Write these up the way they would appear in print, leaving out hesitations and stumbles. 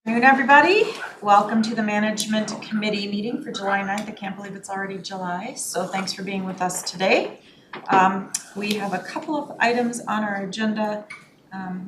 Good afternoon, everybody. Welcome to the Management Committee meeting for July 9th. I can't believe it's already July, so thanks for being with us today. We have a couple of items on our agenda.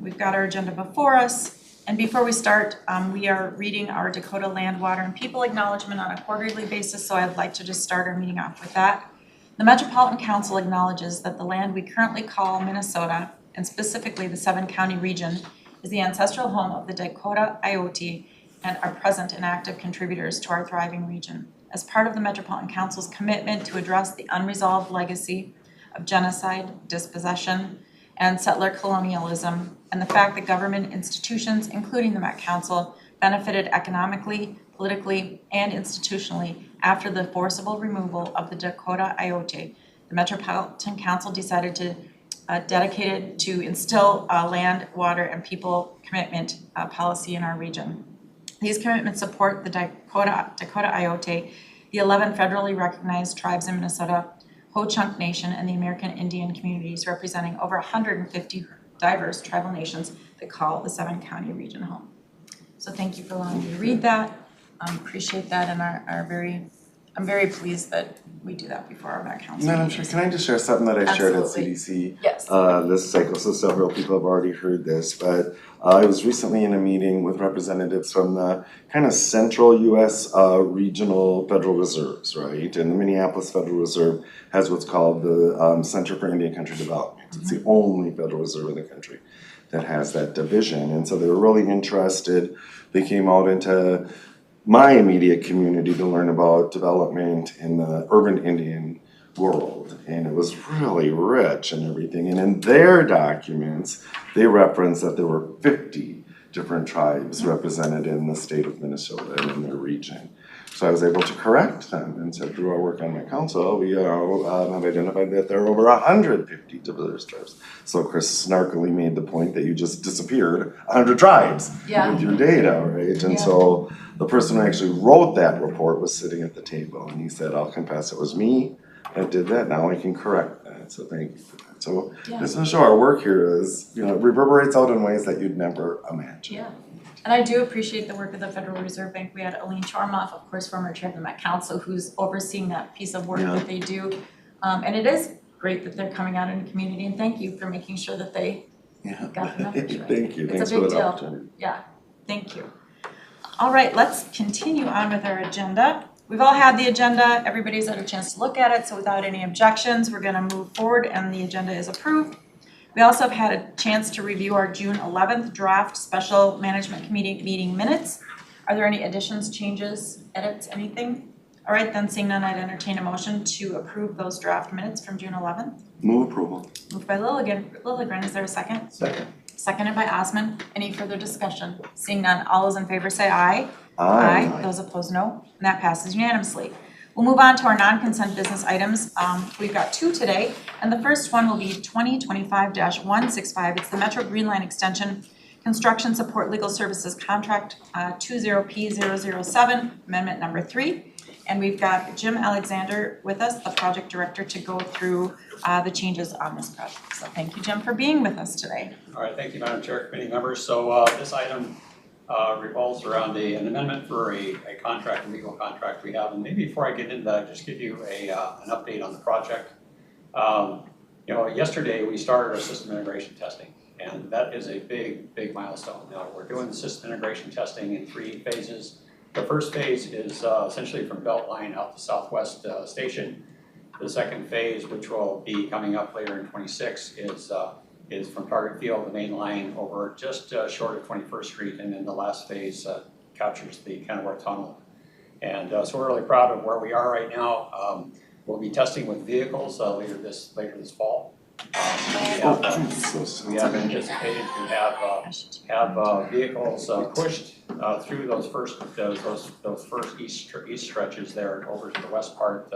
We've got our agenda before us, and before we start, we are reading our Dakota Land, Water, and People Acknowledgement on a quarterly basis, so I'd like to just start our meeting off with that. The Metropolitan Council acknowledges that the land we currently call Minnesota, and specifically the 7-county region, is the ancestral home of the Dakota Iote and are present and active contributors to our thriving region. As part of the Metropolitan Council's commitment to address the unresolved legacy of genocide, dispossession, and settler colonialism, and the fact that government institutions, including the Met Council, benefited economically, politically, and institutionally after the forcible removal of the Dakota Iote, the Metropolitan Council decided to dedicated to instill land, water, and people commitment policy in our region. These commitments support the Dakota Iote, the 11 federally recognized tribes in Minnesota, Ho-Chunk Nation, and the American Indian communities, representing over 150 diverse tribal nations that call the 7-county region home. So thank you for allowing me to read that. Appreciate that, and I'm very pleased that we do that before our Met Council. Madam Chair, can I just share something that I shared at CDC? Yes. This cycle, so several people have already heard this, but I was recently in a meeting with representatives from the kind of central US regional Federal Reserves, right? And the Minneapolis Federal Reserve has what's called the Center for Indian Country Development. It's the only Federal Reserve in the country that has that division. And so they were really interested. They came out into my immediate community to learn about development in the urban Indian world, and it was really rich and everything. And in their documents, they referenced that there were 50 different tribes represented in the state of Minnesota and in their region. So I was able to correct them and said through our work on my council, we have identified that there are over 150 diverse tribes. So Chris snarkily made the point that you just disappeared 100 tribes with your data, right? And so the person who actually wrote that report was sitting at the table, and he said, I'll confess it was me that did that, now I can correct that, so thank you for that. So just to show our work here is, it reverberates out in ways that you'd never imagine. Yeah. And I do appreciate the work of the Federal Reserve Bank. We had Aline Chormoff, of course, former chair of the Met Council, who's overseeing that piece of work that they do. And it is great that they're coming out in the community, and thank you for making sure that they got the message right. Thank you. It's Thanks a big for that deal. opportunity. Yeah, thank you. All right, let's continue on with our agenda. We've all had the agenda. Everybody's had a chance to look at it, so without any objections, we're going to move forward and the agenda is approved. We also have had a chance to review our June 11th draft special management committee meeting minutes. Are there any additions, changes, edits, anything? All right, then seeing none, I'd entertain a motion to approve those draft minutes from June 11th. Move approval. Moved by Lilligren, is there a second? Second. Seconded by Osman. Any further discussion? Seeing none, all those in favor say aye. Aye. Those opposed, no. And that passes unanimously. We'll move on to our non-consent business items. We've got two today, and the first one will be 2025-165. It's the Metro Green Line Extension Construction Support Legal Services Contract 20P007, Amendment Number 3. And we've got Jim Alexander with us, the project director, to go through the changes on this project. So thank you, Jim, for being with us today. All right, thank you, Madam Chair, committee members. So this item revolves around an amendment for a contract, a legal contract we have. And maybe before I get into that, just give you an update on the project. Yesterday we started our system integration testing, and that is a big milestone. Now we're doing the system integration testing in 3 phases. The first phase is essentially from Beltline out to Southwest Station. The second phase, which will be coming up later in 26, is from Target Field, the main line over just short of 21st Street, and then the last phase captures the Kennewater Tunnel. And so we're really proud of where we are right now. We'll be testing with vehicles later this fall. We have anticipated to have vehicles pushed through those first east stretches there over to the west part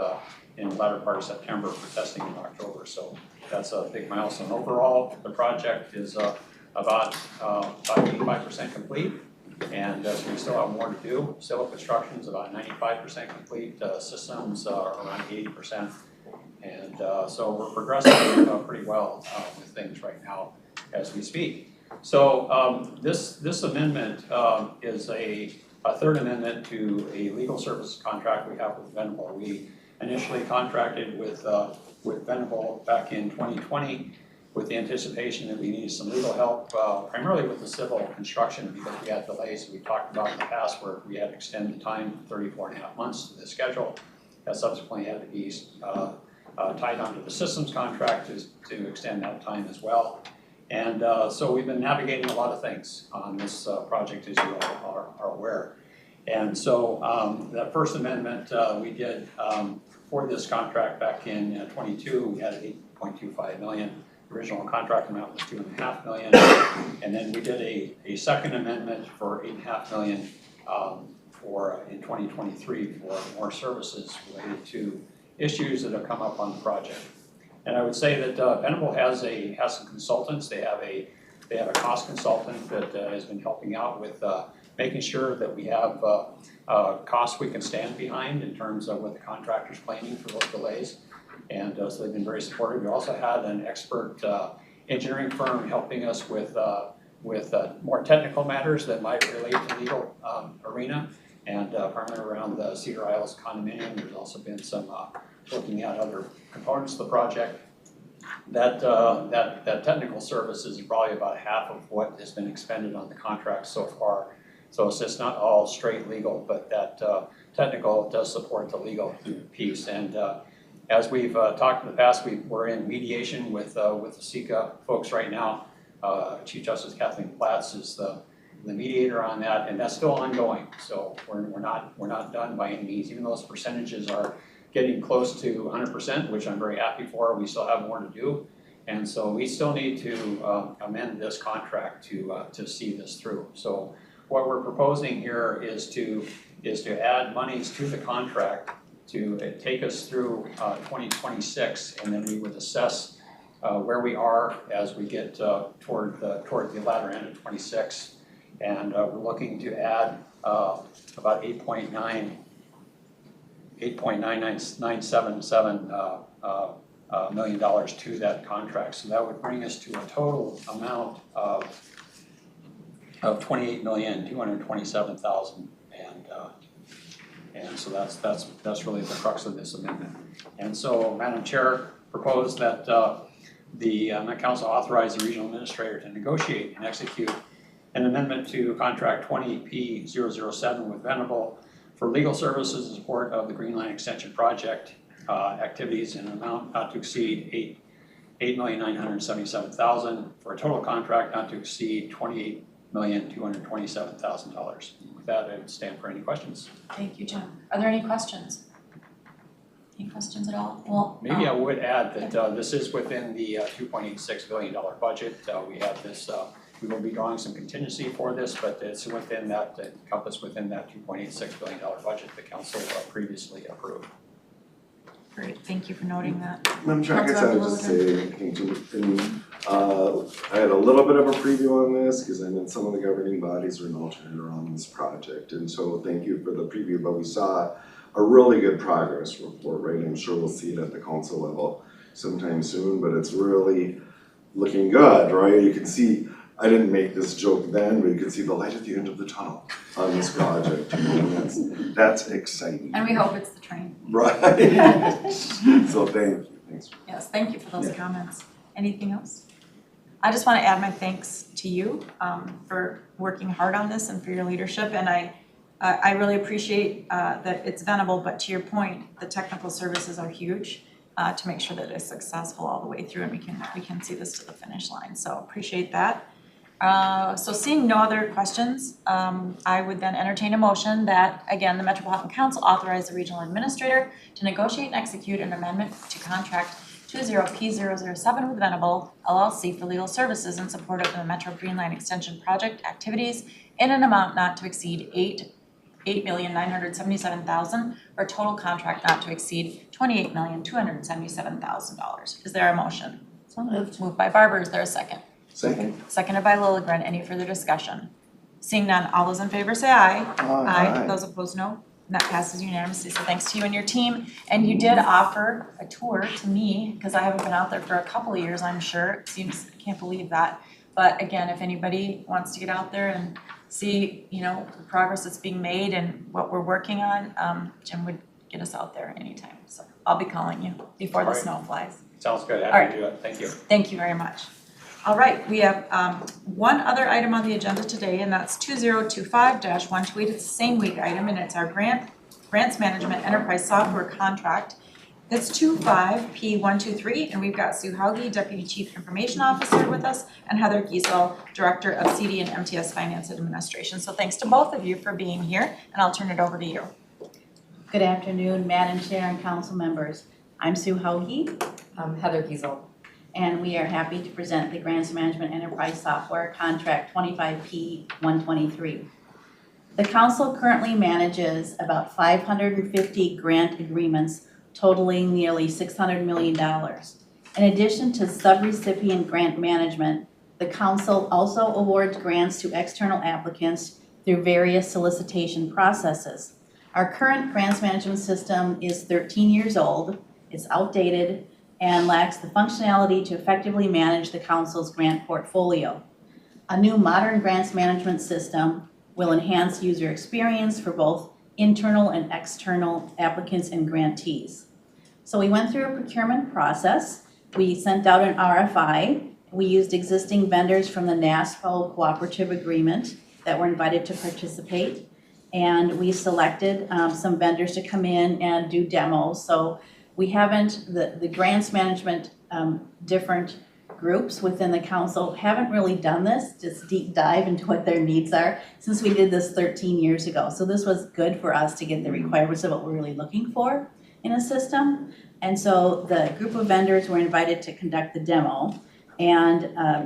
in the latter part of September for testing in October. So that's a big milestone. Overall, the project is about 85% complete, and so we still have more to do. Civil construction is about 95% complete. Systems are around 80%. And so we're progressing pretty well with things right now as we speak. So this amendment is a third amendment to a legal services contract we have with Venable. We initially contracted with Venable back in 2020 with the anticipation that we needed some legal help, primarily with the civil construction because we had delays we talked about in the past where we had to extend the time from 34.5 months to the schedule. That subsequently had to be tied onto the systems contract to extend that time as well. And so we've been navigating a lot of things on this project, as you all are aware. And so that first amendment we did for this contract back in 22, we had $8.25 million. The original contract amount was $2.5 million. And then we did a second amendment for $8.5 million for in 2023 for more services related to issues that have come up on the project. And I would say that Venable has some consultants. They have a cost consultant that has been helping out with making sure that we have costs we can stand behind in terms of what the contractor's claiming for those delays. And so they've been very supportive. We also had an expert engineering firm helping us with more technical matters that might relate to the legal arena, and primarily around the Cedar Isles condominium. There's also been some looking at other components of the project. That technical services is probably about half of what has been expended on the contract so far. So it's just not all straight legal, but that technical does support the legal piece. And as we've talked in the past, we're in mediation with the SECA folks right now. Chief Justice Kathleen Platts is the mediator on that, and that's still ongoing. So we're not done by any means, even though those percentages are getting close to 100%, which I'm very happy for. We still have more to do, and so we still need to amend this contract to see this through. So what we're proposing here is to add monies to the contract to take us through 2026, and then we would assess where we are as we get toward the latter end of 26, and we're looking to add about $8.977 million to that contract. So that would bring us to a total amount of $28,227,000, and so that's really the crux of this amendment. And so, Madam Chair, propose that the Council authorize the regional administrator to negotiate and execute an amendment to contract 20P007 with Venable for legal services in support of the Green Line Extension Project activities in an amount not to exceed $8,977,000 for a total contract not to exceed $28,227,000. With that, I would stand for any questions. Thank you, John. Are there any questions? Any questions at all? Well, maybe I would add that this is within the $2.86 billion budget. We have this. We will be drawing some contingency for this, but it's within that, encompassed within that $2.86 billion budget the council previously approved. Great, thank you for noting that. Madam Chair, I guess I would just say, I had a little bit of a preview on this because I'm in some of the governing bodies or an alternate on this project, and so thank you for the preview. But we saw a really good progress report, right? I'm sure we'll see it at the council level sometime soon, but it's really looking good, right? You can see. I didn't make this joke then, but you can see the light at the end of the tunnel on this project. And that's exciting. And we hope it's the train. Right. So thank you. Thanks. Yes, thank you for those comments. Anything else? I just want to add my thanks to you for working hard on this and for your leadership. And I really appreciate that it's Venable, but to your point, the technical services are huge to make sure that it's successful all the way through, and we can see this to the finish line. So appreciate that. So seeing no other questions, I would then entertain a motion that, again, the Metropolitan Council authorize the regional administrator to negotiate and execute an amendment to contract 20P007 with Venable LLC for legal services in support of the Metro Green Line Extension Project activities in an amount not to exceed $8,977,000 for a total contract not to exceed $28,277,000. Is there a motion? So moved. Moved by Barber, is there a second? Second. Seconded by Lilligren. Any further discussion? Seeing none, all those in favor say aye. Aye. Those opposed, no. And that passes unanimously. So thanks to you and your team. And you did offer a tour to me, because I haven't been out there for a couple of years, I'm sure. It seems, I can't believe that. But again, if anybody wants to get out there and see, you know, the progress that's being made and what we're working on, Jim would get us out there anytime. So I'll be calling you before the All right. snow flies. Sounds good, All happy right. to do it, thank you. Thank you very much. All right, we have one other item on the agenda today, and that's 2025-128. It's the same week item, and it's our grants management enterprise software contract. That's 25P123, and we've got Sue Hauge, Deputy Chief Information Officer with us, and Heather Giesel, Director of CD and MTS Finance Administration. So thanks to both of you for being here, and I'll turn it over to you. Good afternoon, Madam Chair and council members. I'm Sue Hauge, Heather Giesel. and we are happy to present the Grants Management Enterprise Software Contract 25P123. The council currently manages about 550 grant agreements totaling nearly $600 million. In addition to subrecipient grant management, the council also awards grants to external applicants through various solicitation processes. Our current grants management system is 13 years old, it's outdated, and lacks the functionality to effectively manage the council's grant portfolio. A new modern grants management system will enhance user experience for both internal and external applicants and grantees. So we went through a procurement process. We sent out an RFI. We used existing vendors from the NASPO cooperative agreement that were invited to participate. And we selected some vendors to come in and do demos. So we haven't, the grants management, different groups within the council haven't really done this, just deep dive into what their needs are since we did this 13 years ago. So this was good for us to get the requirements of what we're really looking for in a system. And so the group of vendors were invited to conduct the demo, and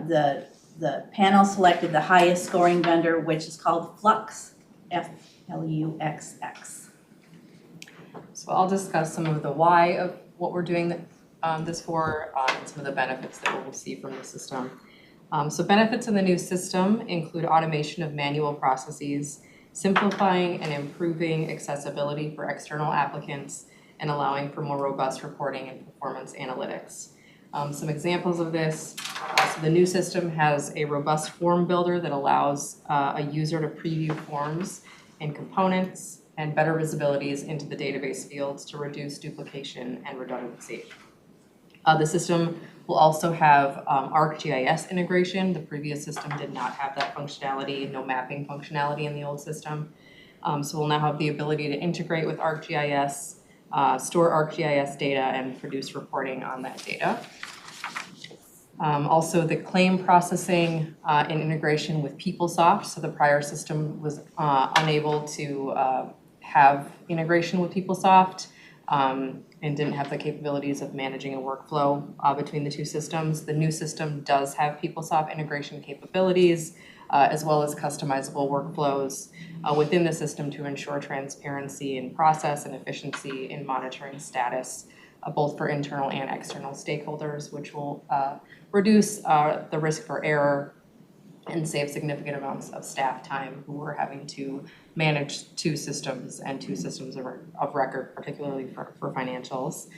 the panel selected the highest scoring vendor, which is called Flux, F-L-U-X-X. So I'll discuss some of the why of what we're doing this for, and some of the benefits that we'll see from the system. So benefits of the new system include automation of manual processes, simplifying and improving accessibility for external applicants, and allowing for more robust reporting and performance analytics. Some examples of this, so the new system has a robust form builder that allows a user to preview forms and components and better visibilities into the database fields to reduce duplication and redundancy. The system will also have ArcGIS integration. The previous system did not have that functionality, no mapping functionality in the old system. So we'll now have the ability to integrate with ArcGIS, store ArcGIS data, and produce reporting on that data. Also, the claim processing and integration with PeopleSoft. So the prior system was unable to have integration with PeopleSoft and didn't have the capabilities of managing a workflow between the two systems. The new system does have PeopleSoft integration capabilities as well as customizable workflows within the system to ensure transparency in process and efficiency in monitoring status, both for internal and external stakeholders, which will reduce the risk for error and save significant amounts of staff time who are having to manage two systems and two systems of record, particularly for financials.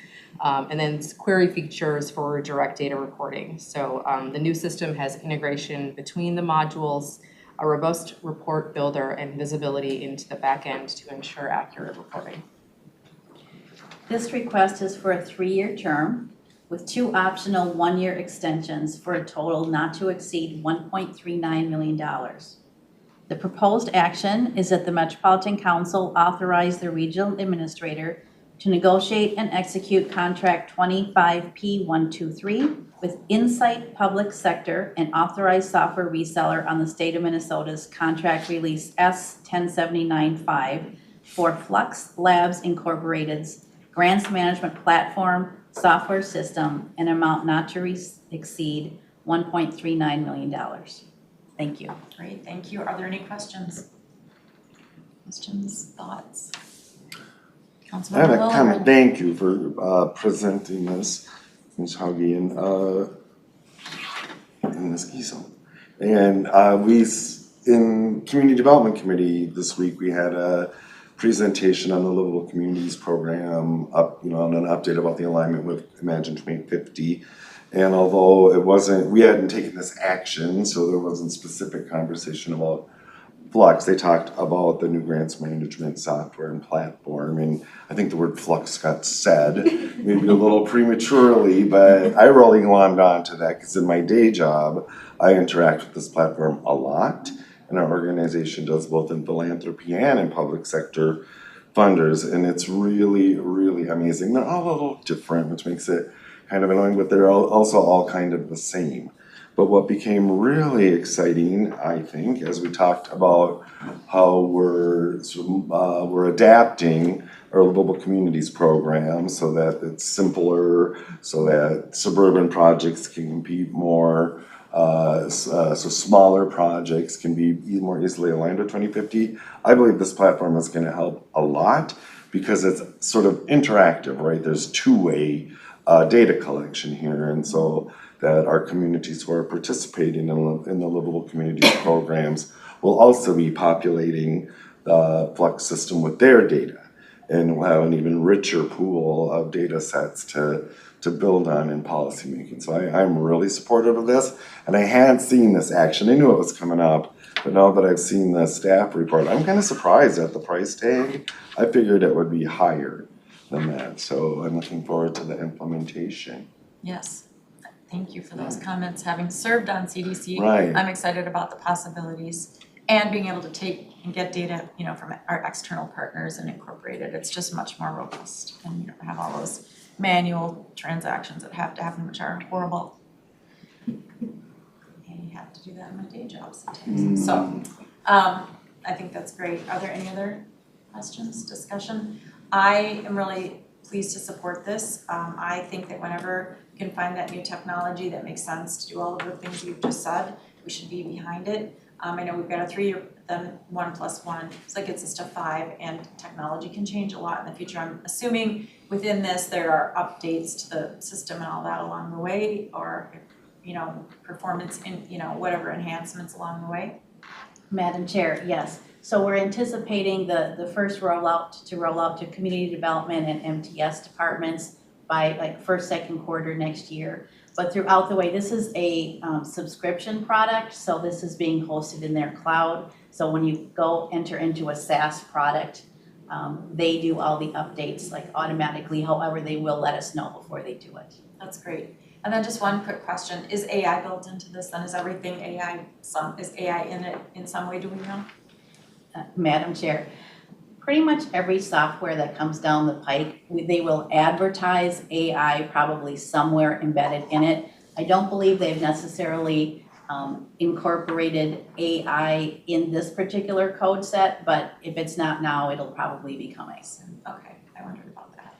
And then query features for direct data reporting. So the new system has integration between the modules, a robust report builder, and visibility into the back end to ensure accurate reporting. This request is for a 3-year term with 2 optional 1-year extensions for a total not to exceed $1.39 million. The proposed action is that the Metropolitan Council authorize the regional administrator to negotiate and execute contract 25P123 with Insight Public Sector, an authorized software reseller on the state of Minnesota's contract release S10795 for Flux Labs Incorporated's grants management platform software system, an amount not to exceed $1.39 million. Thank you. Great, thank you. Are there any questions? Questions, thoughts? I have Councilmember a comment. Lilligren. Thank you for presenting this, Ms. Hauge and Ms. Giesel. And in Community Development Committee this week, we had a presentation on the Livable Communities program, on an update about the alignment with Imagine 2050. And although it wasn't, we hadn't taken this action, so there wasn't specific conversation about Flux, they talked about the new grants management software and platform, and I think the word flux got said, maybe a little prematurely, but I really glommed onto that, because in my day job, I interact with this platform a lot, and our organization does both in philanthropy and in public sector funders, and it's really, really amazing. They're all a little different, which makes it kind of annoying, but they're also all kind of the same. But what became really exciting, I think, as we talked about how we're adapting our livable communities program so that it's simpler, so that suburban projects can compete more, so smaller projects can be more easily aligned with 2050. I believe this platform is going to help a lot because it's sort of interactive, right? There's two-way data collection here, and so that our communities who are participating in the livable communities programs will also be populating the Flux system with their data, and we'll have an even richer pool of data sets to build on in policymaking. So I'm really supportive of this, and I had seen this action. I knew it was coming up, but now that I've seen the staff report, I'm kind of surprised at the price tag. I figured it would be higher than that, so I'm looking forward to the implementation. Yes. Thank you for those comments. Having served on CDC, Right. I'm excited about the possibilities and being able to take and get data, from our external partners and incorporate it. It's just much more robust, and you don't have all those manual transactions that have to happen, which are horrible. And you have to do that in my day job sometimes. So, I think that's great. Are there any other questions, discussion? I am really pleased to support this. I think that whenever you can find that new technology that makes sense to do all of the things you've just said, we should be behind it. I know we've got a 3-year, then 1+1, so that gets us to 5, and technology can change a lot in the future. I'm assuming within this there are updates to the system and all that along the way, or performance in whatever enhancements along the way. Madam Chair, yes. So we're anticipating the first rollout to community development and MTS departments by first, second quarter next year. But throughout the way, this is a subscription product, so this is being hosted in their cloud. So when you go enter into a SaaS product, they do all the updates automatically. However, they will let us know before they do it. That's great. And then just one quick question, is AI built into this then? Is everything AI, is AI in it in some way, do we know? Madam Chair, pretty much every software that comes down the pike, they will advertise AI probably somewhere embedded in it. I don't believe they've necessarily incorporated AI in this particular code set, but if it's not now, it'll probably be coming. Okay, I wondered about that.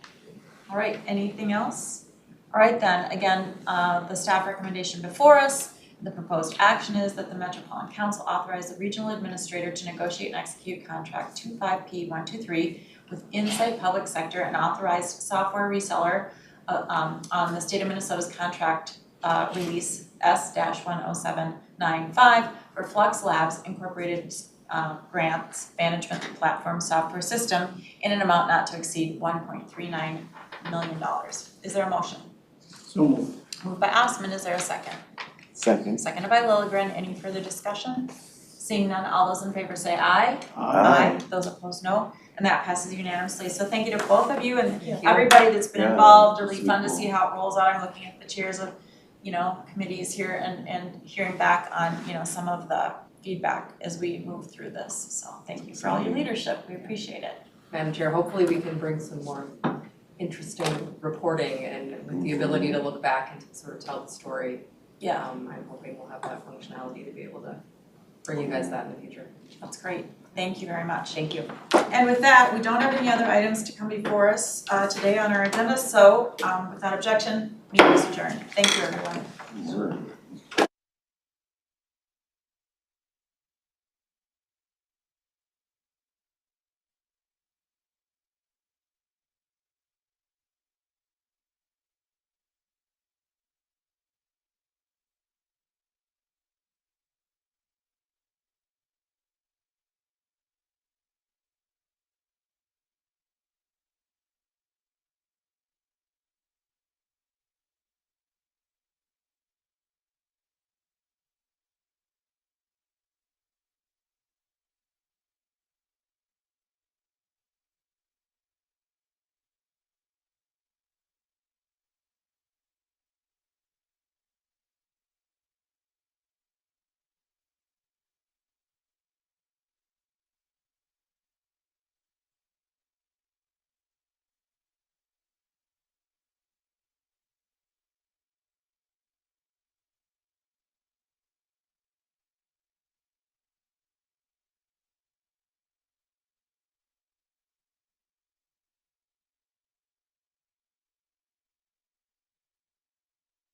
All right, anything else? All right then, again, the staff recommendation before us, the proposed action is that the Metropolitan Council authorize the regional administrator to negotiate and execute contract 25P123 with Insight Public Sector, an authorized software reseller on the state of Minnesota's contract release S-10795 for Flux Labs Incorporated grants management platform software system in an amount not to exceed $1.39 million. Is there a motion? So moved. Moved by Osmond, is there a second? Second. Seconded by Lilligren, any further discussion? Seeing none, all those in favor say aye. Aye. Those opposed, no, and that passes unanimously. So thank you to both of you and Thank you. everybody that's been Yeah, involved, really fun to super see how it rolls out. I'm looking at the chairs of, committees here and hearing back on, some of the feedback as we move through this. So thank you for all your leadership, we appreciate it. Madam Chair, hopefully we can bring some more interesting reporting and with the ability to look back and to sort of tell the story. Yeah, I'm hoping we'll have that functionality to be able to bring you guys that in the future. that's great. Thank you very much. Thank you. And with that, we don't have any other items to come before us today on our agenda, so without objection, meeting is adjourned. Thank you, everyone. Sure.